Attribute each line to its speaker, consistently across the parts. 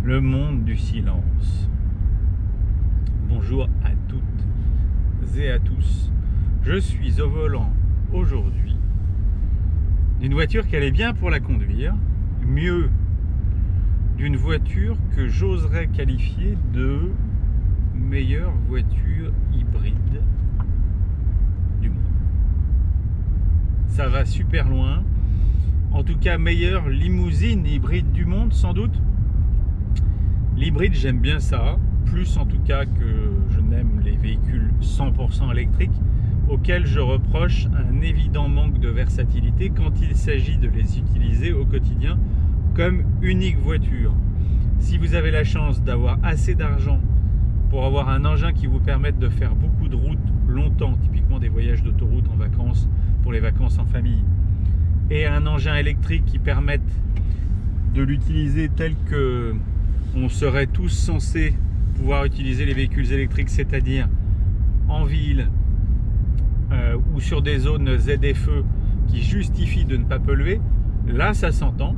Speaker 1: Le monde du silence. Bonjour à toutes et à tous. Je suis au volant aujourd'hui d'une voiture qui allait bien pour la conduire, mieux d'une voiture que j'oserais qualifier de meilleure voiture hybride du monde. Ça va super loin. En tout cas, meilleure limousine hybride du monde, sans doute. L'hybride, j'aime bien ça, plus en tout cas que je n'aime les véhicules 100% électriques, auxquels je reproche un évident manque de versatilité quand il s'agit de les utiliser au quotidien comme unique voiture. Si vous avez la chance d'avoir assez d'argent pour avoir un engin qui vous permette de faire beaucoup de routes longtemps, typiquement des voyages d'autoroute en vacances, pour les vacances en famille, et un engin électrique qui permette de l'utiliser tel que on serait tous censés pouvoir utiliser les véhicules électriques, c'est-à-dire en ville ou sur des zones ZFE qui justifient de ne pas polluer, là ça s'entend.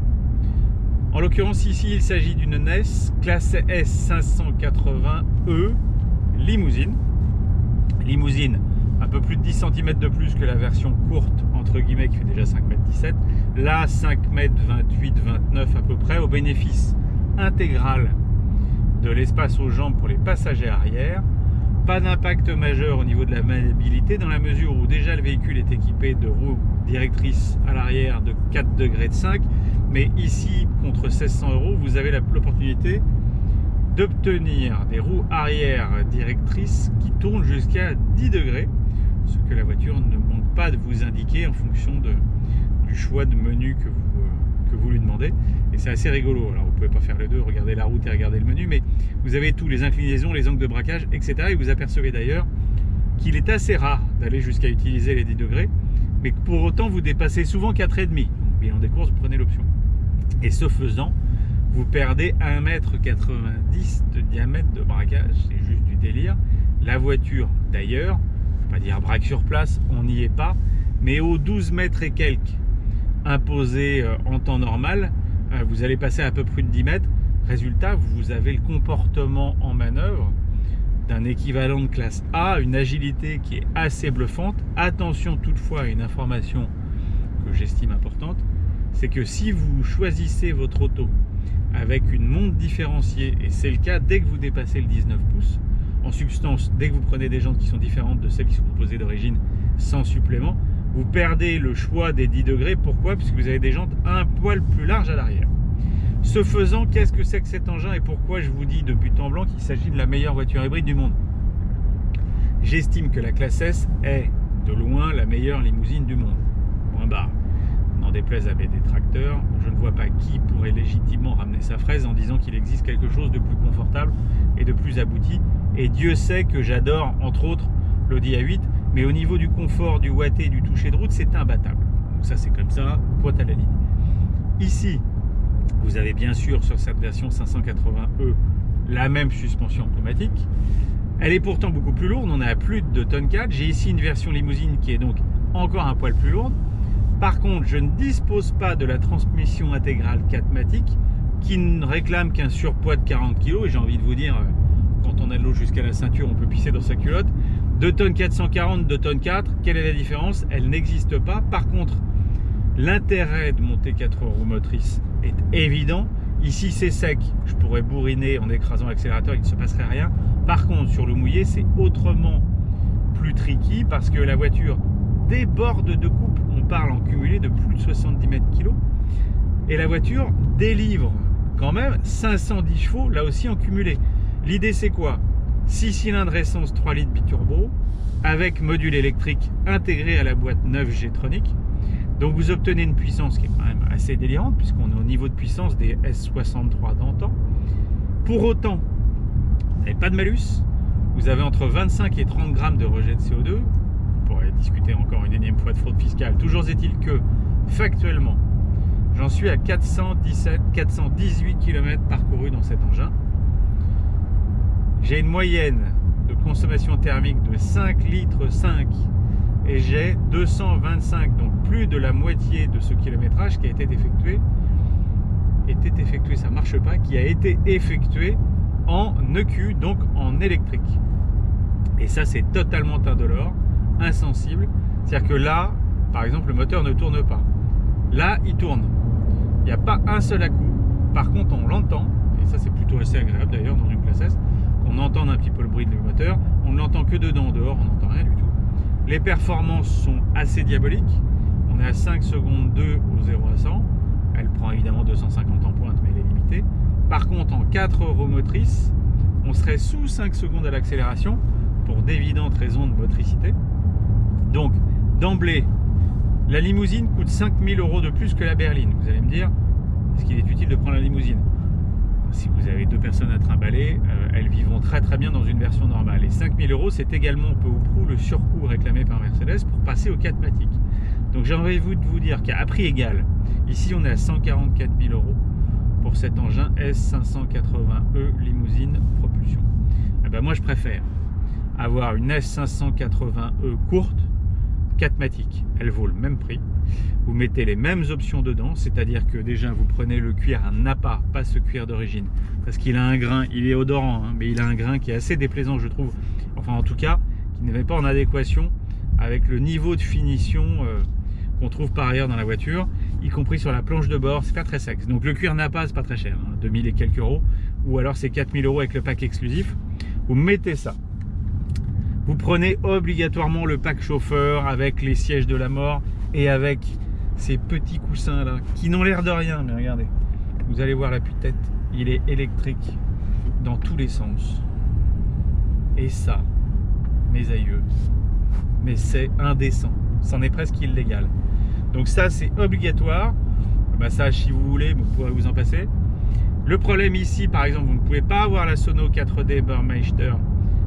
Speaker 1: En l'occurrence ici il s'agit d'une NES classe S580E limousine. Limousine un peu plus de 10 cm de plus que la version courte entre guillemets qui fait déjà 5,17 m. Là 5,28 m à peu près, au bénéfice intégral de l'espace aux jambes pour les passagers arrière. Pas d'impact majeur au niveau de la maniabilité dans la mesure où déjà le véhicule est équipé de roues directrices à l'arrière de 4 degrés de 5, mais ici contre 1600 €, vous avez l'opportunité d'obtenir des roues arrière directrices qui tournent jusqu'à 10 degrés, ce que la voiture ne manque pas de vous indiquer en fonction du choix de menu que vous lui demandez. Et c'est assez rigolo. Alors vous pouvez pas faire les deux, regarder la route et regarder le menu, mais vous avez tous les inclinaisons, les angles de braquage, etc. Et vous apercevez d'ailleurs qu'il est assez rare d'aller jusqu'à utiliser les 10 degrés, mais que pour autant vous dépassez souvent 4,5 m. Donc bilan des courses, vous prenez l'option. Et ce faisant, vous perdez 1,90 m de diamètre de braquage. C'est juste du délire. La voiture d'ailleurs, pas dire braque sur place, on n'y est pas, mais aux 12 mètres et quelques imposé en temps normal, vous allez passer à peu près de 10 mètres. Résultat, vous avez le comportement en manœuvre d'un équivalent de classe A, une agilité qui est assez bluffante. Attention toutefois à une information que j'estime importante, c'est que si vous choisissez votre auto avec une montre différenciée, et c'est le cas dès que vous dépassez le 19 pouces, en substance, dès que vous prenez des jantes qui sont différentes de celles qui sont proposées d'origine sans supplément, vous perdez le choix des 10 degrés. Pourquoi? Parce que vous avez des jantes un poil plus larges à l'arrière. Ce faisant, qu'est-ce que c'est que cet engin et pourquoi je vous dis de but en blanc qu'il s'agit de la meilleure voiture hybride du monde? J'estime que la classe S est de loin la meilleure limousine du monde. Point barre. N'en déplaise à mes détracteurs, je ne vois pas qui pourrait légitimement ramener sa fraise en disant qu'il existe quelque chose de plus confortable et de plus abouti. Et Dieu sait que j'adore, entre autres, l'Audi A8, mais au niveau du confort, du watté, du toucher de route, c'est imbattable. Donc ça, c'est comme ça, pointe à la ligne. Ici, vous avez bien sûr sur cette version 580E la même suspension pneumatique. Elle est pourtant beaucoup plus lourde, on est à plus de 2,4 tonnes. J'ai ici une version limousine qui est donc encore un poil plus lourde. Par contre, je ne dispose pas de la transmission intégrale 4MATIC qui ne réclame qu'un surpoids de 40 kg. Et j'ai envie de vous dire, quand on a de l'eau jusqu'à la ceinture, on peut pisser dans sa culotte. 2 tonnes 440, 2 tonnes 4, quelle est la différence? Elle n'existe pas. Par contre, l'intérêt de monter 4 roues motrices est évident. Ici, c'est sec. Je pourrais bourriner en écrasant l'accélérateur, il ne se passerait rien. Par contre, sur le mouillé, c'est autrement plus tricky parce que la voiture déborde de coupe. On parle en cumulé de plus de 70 mètres kg. Et la voiture délivre quand même 510 chevaux, là aussi en cumulé. L'idée, c'est quoi? 6 cylindres essence 3 litres biturbo avec module électrique intégré à la boîte 9 G-Tronic. Donc vous obtenez une puissance qui est quand même assez délirante puisqu'on est au niveau de puissance des S63 d'antan. Pour autant, vous n'avez pas de malus. Vous avez entre 25 et 30 grammes de rejet de CO2. On pourrait discuter encore une énième fois de fraude fiscale. Toujours est-il que, factuellement, j'en suis à 418 km parcourus dans cet engin. J'ai une moyenne de consommation thermique de 5 litres 5 et j'ai 225, donc plus de la moitié de ce kilométrage qui a été effectué était s'est effectué, ça marche pas, qui a été effectué en EQ, donc en électrique. Et ça, c'est totalement indolore, insensible. C'est-à-dire que là, par exemple, le moteur ne tourne pas. Là, il tourne. Il n'y a pas un seul à-coup. Par contre, on l'entend, et ça, c'est plutôt assez agréable d'ailleurs dans une classe S, qu'on entende un petit peu le bruit du moteur. On ne l'entend que dedans, en dehors, on n'entend rien du tout. Les performances sont assez diaboliques. On est à 5 secondes 2 au 0 à 100. Elle prend évidemment 250 en pointe, mais elle est limitée. Par contre, en 4 roues motrices, on serait sous 5 secondes à l'accélération pour d'évidentes raisons de motricité. Donc, d'emblée, la limousine coûte 5 000 € de plus que la berline. Vous allez me dire, est-ce qu'il est utile de prendre la limousine? Si vous avez 2 personnes à trimballer, elles vivront très très bien dans une version normale. Et 5 000 €, c'est également peu ou prou le surcoût réclamé par Mercedes pour passer au 4MATIC. Donc j'ai envie de vous dire qu'à prix égal, ici on est à 144 000 € pour cet engin S580e limousine propulsion. Et ben moi je préfère avoir une S580e courte, 4MATIC. Elle vaut le même prix. Vous mettez les mêmes options dedans, c'est-à-dire que déjà vous prenez le cuir à Napa, pas ce cuir d'origine, parce qu'il a un grain, il est odorant, hein, mais il a un grain qui est assez déplaisant, je trouve. Enfin en tout cas, qui n'est pas en adéquation avec le niveau de finition qu'on trouve par ailleurs dans la voiture, y compris sur la planche de bord. C'est pas très sexe. Donc le cuir Napa, c'est pas très cher, hein, 2000 et quelques euros, ou alors c'est 4000 € avec le pack exclusif. Vous mettez ça. Vous prenez obligatoirement le pack chauffeur avec les sièges de la mort et avec ces petits coussins là qui n'ont l'air de rien, mais regardez, vous allez voir l'appui-tête, il est électrique dans tous les sens. Et ça, mes aïeux, mais c'est indécent, c'en est presque illégal. Donc ça, c'est obligatoire. Le massage, si vous voulez, vous pourrez vous en passer. Le problème ici, par exemple, vous ne pouvez pas avoir la Sono 4D Burmeister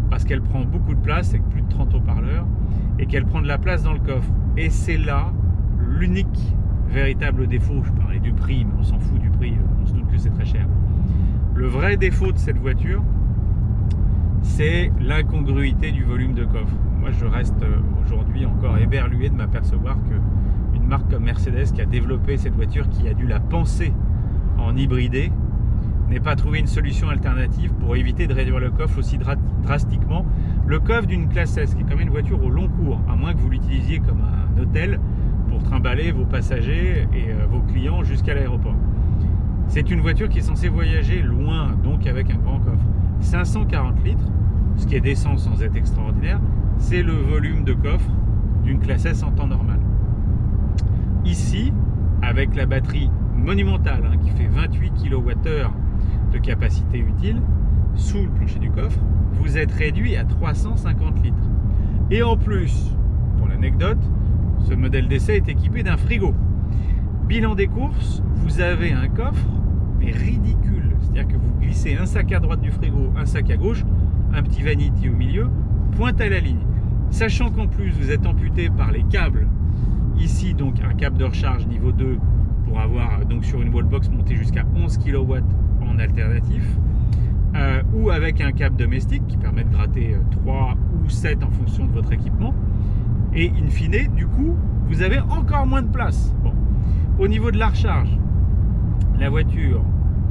Speaker 1: parce qu'elle prend beaucoup de place, avec plus de 30 haut-parleurs, et qu'elle prend de la place dans le coffre. Et c'est là l'unique véritable défaut. Je parlais du prix, mais on s'en fout du prix, on se doute que c'est très cher. Le vrai défaut de cette voiture, c'est l'incongruité du volume de coffre. Moi, je reste aujourd'hui encore éberlué de m'apercevoir qu'une marque comme Mercedes, qui a développé cette voiture, qui a dû la penser en hybridé, n'ait pas trouvé une solution alternative pour éviter de réduire le coffre aussi drastiquement. Le coffre d'une classe S, qui est quand même une voiture au long cours, à moins que vous l'utilisiez comme un hôtel pour trimballer vos passagers et vos clients jusqu'à l'aéroport. C'est une voiture qui est censée voyager loin, donc avec un grand coffre. 540 litres, ce qui est décent sans être extraordinaire, c'est le volume de coffre d'une classe S en temps normal. Ici, avec la batterie monumentale, hein, qui fait 28 kWh de capacité utile, sous le plancher du coffre, vous êtes réduit à 350 litres. Et en plus, pour l'anecdote, ce modèle d'essai est équipé d'un frigo. Bilan des courses, vous avez un coffre, mais ridicule. C'est-à-dire que vous glissez un sac à droite du frigo, un sac à gauche, un petit vanity au milieu, pointe à la ligne. Sachant qu'en plus, vous êtes amputé par les câbles. Ici, donc, un câble de recharge niveau 2 pour avoir, donc sur une wallbox, monté jusqu'à 11 kW en alternatif. Ou avec un câble domestique qui permet de gratter 3 ou 7 en fonction de votre équipement. Et in fine, du coup, vous avez encore moins de place. Bon. Au niveau de la recharge, la voiture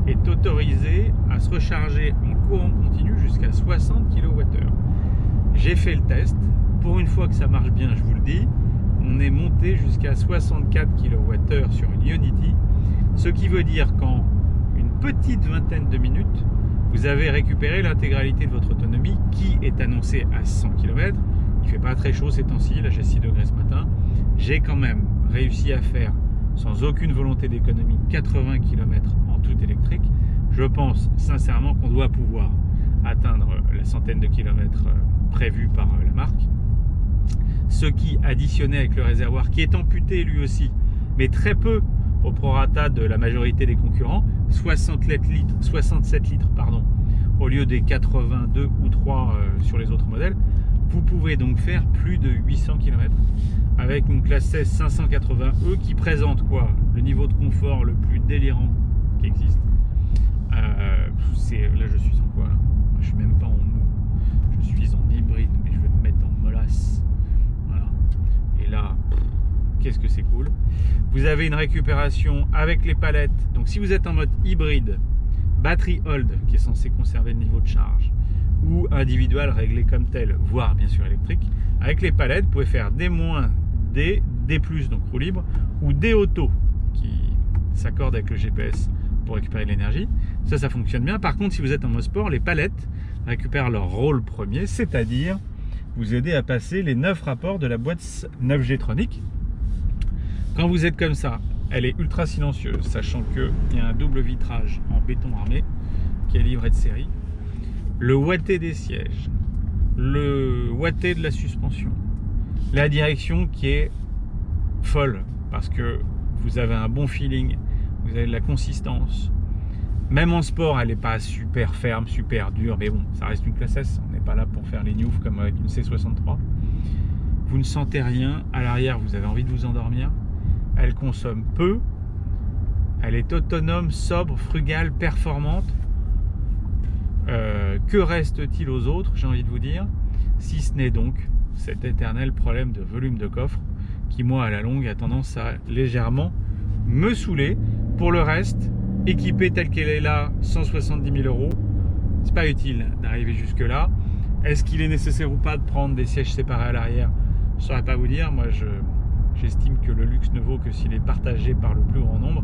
Speaker 1: est autorisée à se recharger en courant continu jusqu'à 60 kWh. J'ai fait le test. Pour une fois que ça marche bien, je vous le dis, on est monté jusqu'à 64 kWh sur une Ionity. Ce qui veut dire qu'en une petite vingtaine de minutes, vous avez récupéré l'intégralité de votre autonomie qui est annoncée à 100 km. Il ne fait pas très chaud ces temps-ci, là j'ai 6 degrés ce matin. J'ai quand même réussi à faire, sans aucune volonté d'économie, 80 km en tout électrique. Je pense sincèrement qu'on doit pouvoir atteindre la centaine de kilomètres prévue par la marque. Ce qui, additionné avec le réservoir qui est amputé lui aussi, mais très peu au prorata de la majorité des concurrents, 67 litres pardon, au lieu des 82 ou 3 sur les autres modèles, vous pouvez donc faire plus de 800 km avec une classe S 580e qui présente quoi? Le niveau de confort le plus délirant qui existe. Là je suis en quoi là? Je suis même pas en mou, je suis en hybride, mais je vais me mettre en molasse. Voilà. Et là, qu'est-ce que c'est cool. Vous avez une récupération avec les palettes. Donc si vous êtes en mode hybride, battery hold qui est censé conserver le niveau de charge, ou individuel réglé comme tel, voire bien sûr électrique, avec les palettes, vous pouvez faire D-, D+, donc roue libre, ou D auto qui s'accorde avec le GPS pour récupérer de l'énergie. Ça fonctionne bien. Par contre, si vous êtes en mode sport, les palettes récupèrent leur rôle premier, c'est-à-dire vous aider à passer les 9 rapports de la boîte 9G Tronic. Quand vous êtes comme ça, elle est ultra silencieuse, sachant qu'il y a un double vitrage en béton armé qui est livré de série. Le watté des sièges, le watté de la suspension, la direction qui est folle parce que vous avez un bon feeling, vous avez de la consistance. Même en sport, elle n'est pas super ferme, super dure, mais bon, ça reste une classe S. On n'est pas là pour faire les newfs comme avec une C63. Vous ne sentez rien. À l'arrière, vous avez envie de vous endormir. Elle consomme peu. Elle est autonome, sobre, frugale, performante. Que reste-t-il aux autres, j'ai envie de vous dire, si ce n'est donc cet éternel problème de volume de coffre qui, moi, à la longue, a tendance à légèrement me saouler. Pour le reste, équipée telle qu'elle est là, 170 000 €, c'est pas utile d'arriver jusque là. Est-ce qu'il est nécessaire ou pas de prendre des sièges séparés à l'arrière? Je ne saurais pas vous dire. Moi, j'estime que le luxe ne vaut que s'il est partagé par le plus grand nombre.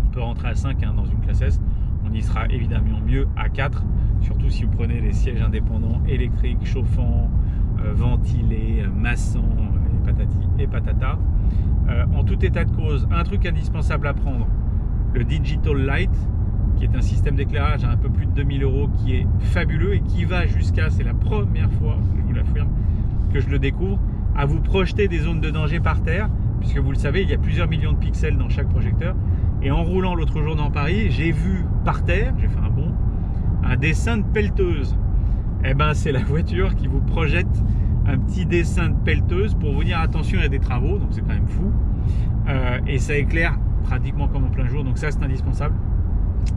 Speaker 1: On peut rentrer à 5 dans une classe S. On y sera évidemment mieux à 4, surtout si vous prenez les sièges indépendants, électriques, chauffants, ventilés, massants, et patati et patata. En tout état de cause, un truc indispensable à prendre, le Digital Light, qui est un système d'éclairage à un peu plus de 2000 € qui est fabuleux et qui va jusqu'à, c'est la première fois, je vous l'affirme, que je le découvre, à vous projeter des zones de danger par terre, puisque vous le savez, il y a plusieurs millions de pixels dans chaque projecteur. Et en roulant l'autre jour dans Paris, j'ai vu par terre, j'ai fait un bond, un dessin de pelleteuse. Eh ben, c'est la voiture qui vous projette un petit dessin de pelleteuse pour vous dire attention, il y a des travaux, donc c'est quand même fou. Et ça éclaire pratiquement comme en plein jour, donc ça c'est indispensable.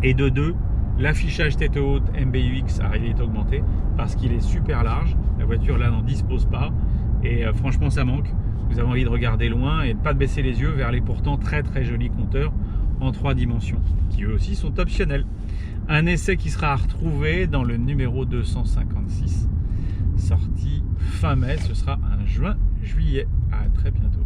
Speaker 1: Et de deux, l'affichage tête haute MBUX à réalité augmentée, parce qu'il est super large. La voiture là n'en dispose pas, et franchement ça manque. Vous avez envie de regarder loin et de ne pas baisser les yeux vers les pourtant très très jolis compteurs en 3 dimensions, qui eux aussi sont optionnels. Un essai qui sera à retrouver dans le numéro 256, sorti fin mai, ce sera un juin-juillet. À très bientôt.